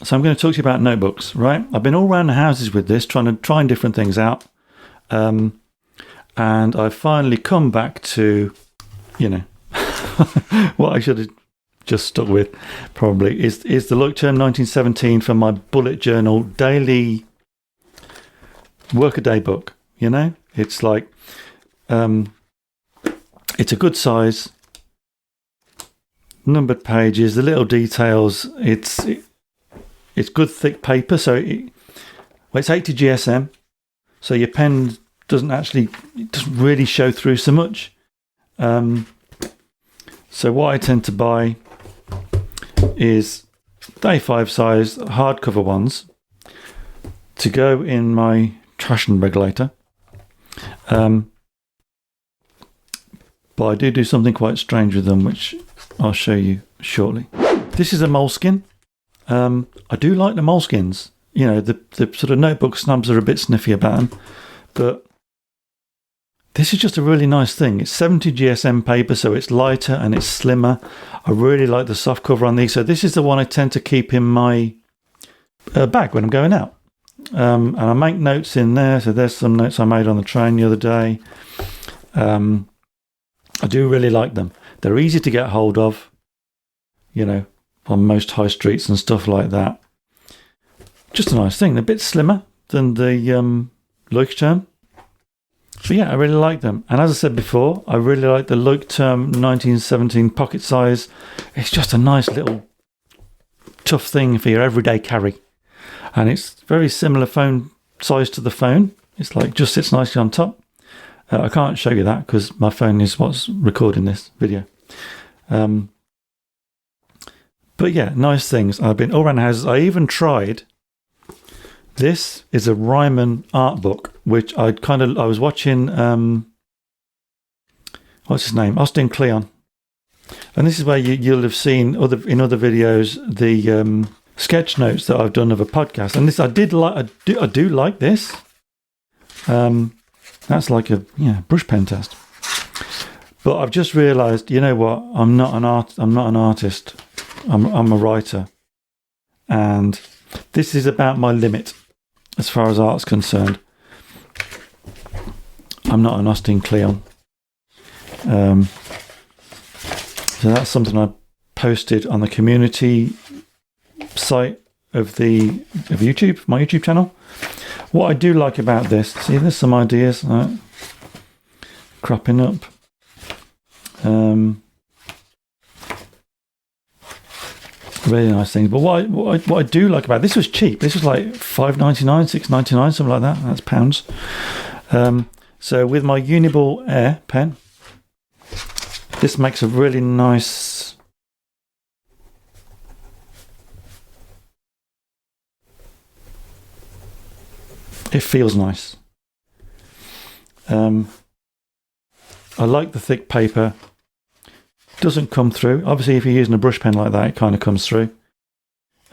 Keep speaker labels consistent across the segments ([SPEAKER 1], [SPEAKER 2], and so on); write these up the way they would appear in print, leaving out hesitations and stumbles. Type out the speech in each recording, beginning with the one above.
[SPEAKER 1] So I'm going to talk to you about notebooks, right? I've been all around the houses with this, trying different things out. And I've finally come back to, what I should have just stuck with probably is the Leuchtturm 1917 for my bullet journal daily workaday book. It's like, it's a good size, numbered pages, the little details. It's good thick paper, so it's 80 GSM, so your pen doesn't really show through so much. So what I tend to buy is A5 size hardcover ones to go in my trash and regulator. But I do something quite strange with them, which I'll show you shortly. This is a Moleskine. I do like the Moleskines. The sort of notebook snubs are a bit sniffy about them, but this is just a really nice thing. It's 70 GSM paper, so it's lighter and it's slimmer. I really like the soft cover on these. So this is the one I tend to keep in my bag when I'm going out. And I make notes in there. So there's some notes I made on the train the other day. I do really like them. They're easy to get hold of, on most high streets and stuff like that. Just a nice thing. They're a bit slimmer than the Leuchtturm. But yeah, I really like them. And as I said before, I really like the Leuchtturm 1917 pocket size. It's just a nice little tough thing for your everyday carry. And it's very similar phone size to the phone. It's like just sits nicely on top. I can't show you that because my phone is what's recording this video. But yeah, nice things. I've been all around the houses. I even tried. This is a Ryman art book, which I was watching. What's his name? Austin Kleon. And this is where you'll have seen in other videos the sketch notes that I've done of a podcast. And this I do like this. That's like a brush pen test. But I've just realised, you know what? I'm not an artist. I'm a writer, and this is about my limit as far as art's concerned. I'm not an Austin Kleon. So that's something I posted on the community site of YouTube, my YouTube channel. What I do like about this, see, there's some ideas cropping up. Really nice things. But what I do like about this was cheap. This was like $5.99, $6.99, something like that. That's pounds. So with my Uniball Air pen, this makes a really nice. It feels nice. I like the thick paper. Doesn't come through. Obviously, if you're using a brush pen like that, it kind of comes through.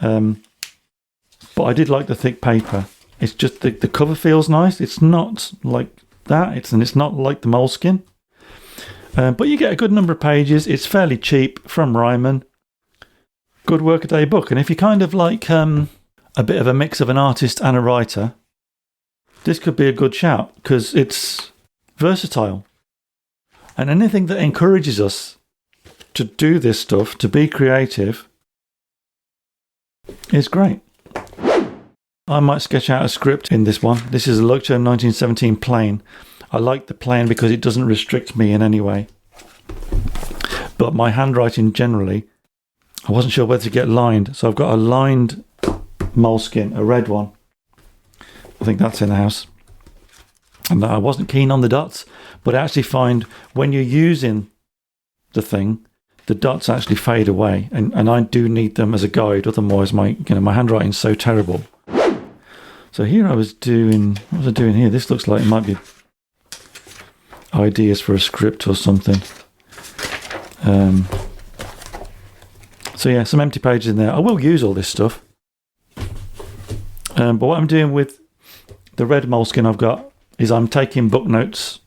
[SPEAKER 1] But I did like the thick paper. It's just the cover feels nice. It's not like that. It's not like the Moleskine. But you get a good number of pages. It's fairly cheap from Ryman. Good workaday book. And if you kind of like a bit of a mix of an artist and a writer, this could be a good shout because it's versatile. And anything that encourages us to do this stuff, to be creative, is great. I might sketch out a script in this one. This is a Leuchtturm 1917 plain. I like the plain because it doesn't restrict me in any way. But my handwriting generally, I wasn't sure whether to get lined. So I've got a lined Moleskine, a red one. I think that's in the house. And I wasn't keen on the dots, but I actually find when you're using the thing, the dots actually fade away, and I do need them as a guide. Otherwise, my handwriting's so terrible. So here I was doing. What was I doing here? This looks like it might be ideas for a script or something. So yeah, some empty pages in there. I will use all this stuff. But what I'm doing with the red Moleskine I've got is I'm taking book notes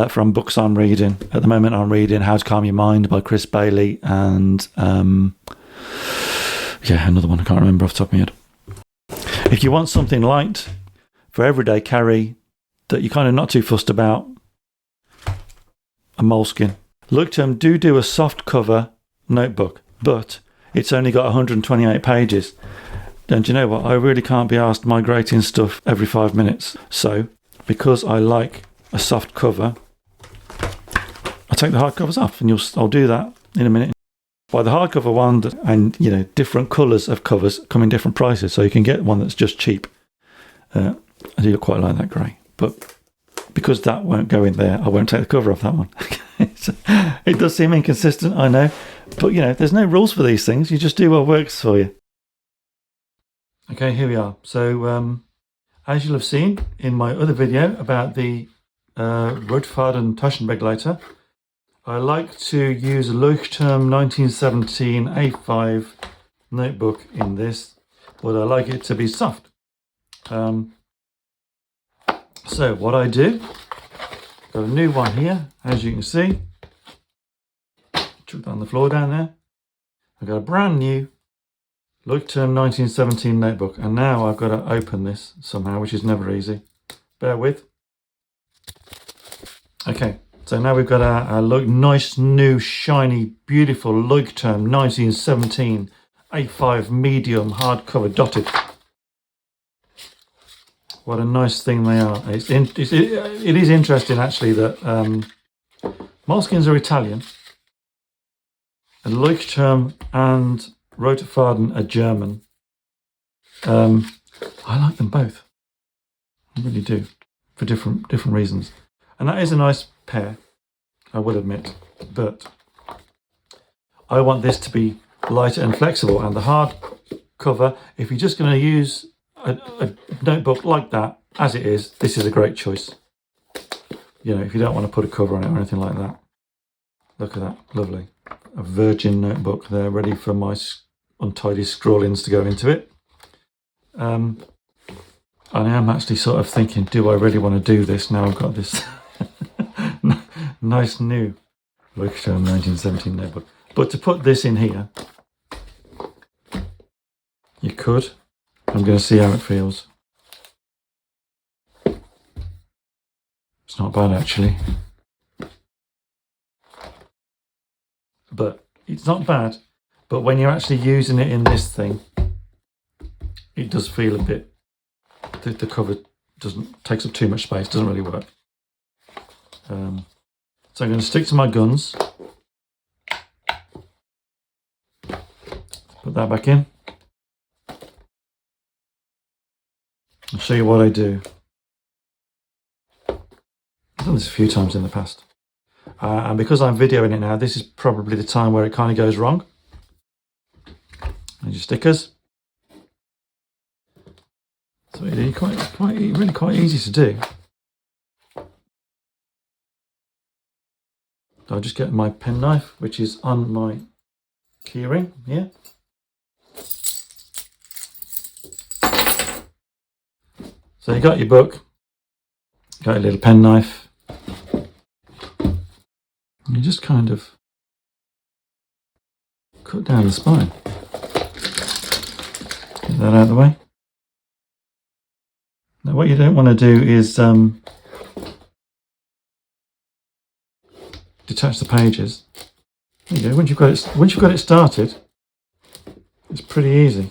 [SPEAKER 1] from books I'm reading. At the moment I'm reading How to Calm Your Mind by Chris Bailey and Yeah, another one I can't remember off the top of my head. If you want something light for everyday carry that you're kind of not too fussed about, a Moleskine. Leuchtturm do a soft cover notebook, but it's only got 128 pages. And you know what? I really can't be asked migrating stuff every 5 minutes. So, because I like a soft cover, I take the hard covers off, and I'll do that in a minute. Buy the hardcover one, and you know, different colours of covers come in different prices, so you can get one that's just cheap. I do quite like that grey, but because that won't go in there, I won't take the cover off that one. It does seem inconsistent, I know, but you know, there's no rules for these things. You just do what works for you. Okay, here we are. So, as you'll have seen in my other video about the Rotfaden Taschenbegleiter, I like to use a Leuchtturm 1917 A5 notebook in this, but I like it to be soft. So what I do, got a new one here, as you can see. Chuck that on the floor down there. I've got a brand new Leuchtturm 1917 notebook, and now I've got to open this somehow, which is never easy. Bear with. Okay. So now we've got our nice, new, shiny, beautiful Leuchtturm 1917 A5 medium hardcover dotted. What a nice thing they are. It is interesting actually that Moleskines are Italian and Leuchtturm and Rotfaden are German. I like them both. I really do, for different reasons. And that is a nice pair, I will admit, but I want this to be lighter and flexible, and the hard cover, if you're just going to use a notebook like that as it is, this is a great choice. You know, if you don't want to put a cover on it or anything like that. Look at that, lovely. A virgin notebook there, ready for my untidy scrawlings to go into it. I am actually sort of thinking, do I really want to do this now I've got this nice new Leuchtturm 1917 notebook? But to put this in here, you could. I'm going to see how it feels. It's not bad actually. But it's not bad. But when you're actually using it in this thing, it does feel a bit, the cover takes up too much space, doesn't really work. So I'm going to stick to my guns. Put that back in. I'll show you what I do. I've done this a few times in the past. And because I'm videoing it now, this is probably the time where it kind of goes wrong. And your stickers. So it is really quite easy to do. I'll just get my penknife, which is on my keyring here. So you got your book, got your little penknife. You just kind of cut down the spine. Get that out of the way. Now what you don't want to do is detach the pages. There you go. Once you've got it started, it's pretty easy.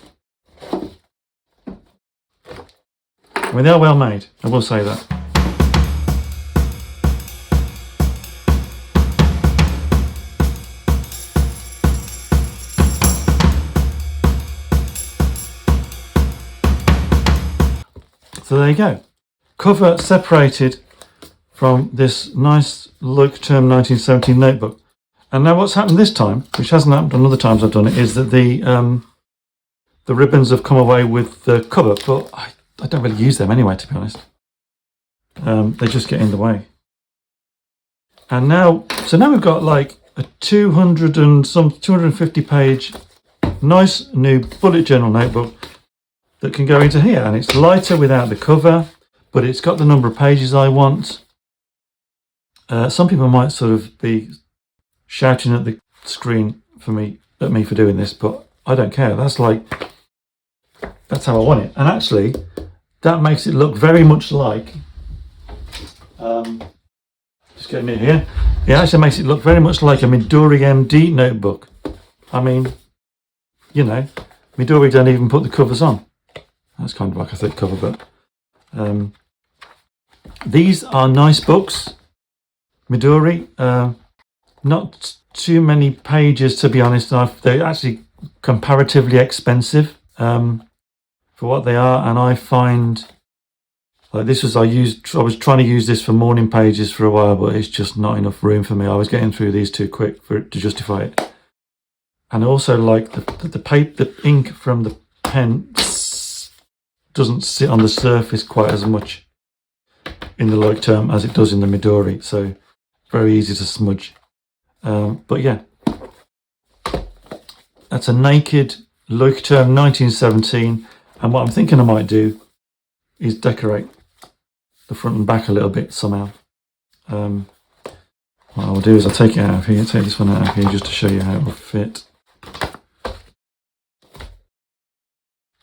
[SPEAKER 1] I mean, they are well made, I will say that. So there you go. Cover separated from this nice Leuchtturm 1917 notebook. And now what's happened this time, which hasn't happened on other times I've done it, is that the ribbons have come away with the cover, but I don't really use them anyway, to be honest. They just get in the way. And now we've got like a 250 page nice new bullet journal notebook that can go into here, and it's lighter without the cover, but it's got the number of pages I want. Some people might sort of be shouting at the screen at me for doing this, but I don't care. That's how I want it. And actually, that makes it look very much like, just getting it here. It actually makes it look very much like a Midori MD notebook. I mean, you know, Midori don't even put the covers on. That's kind of like a thick cover, but these are nice books. Midori, not too many pages, to be honest. They're actually comparatively expensive for what they are, and I find like this was I was trying to use this for morning pages for a while, but it's just not enough room for me. I was getting through these too quick for it to justify it. And also, like the ink from the pen doesn't sit on the surface quite as much in the Leuchtturm as it does in the Midori, so very easy to smudge. But yeah, that's a naked Leuchtturm 1917, and what I'm thinking I might do is decorate the front and back a little bit somehow. What I'll do is I'll take it out of here, take this one out of here just to show you how it will fit.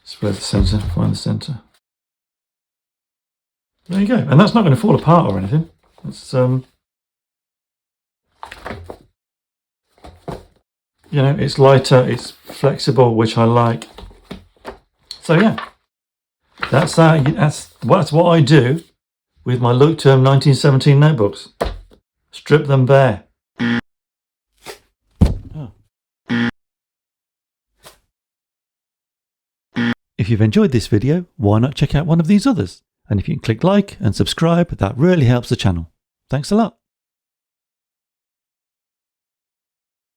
[SPEAKER 1] Spread the centre, find the centre. There you go, and that's not going to fall apart or anything. It's you know, it's lighter, it's flexible, which I like. So yeah, that's what I do with my Leuchtturm 1917 notebooks. Strip them bare. Oh. If you've enjoyed this video, why not check out one of these others? And if you can click like and subscribe, that really helps the channel. Thanks a lot.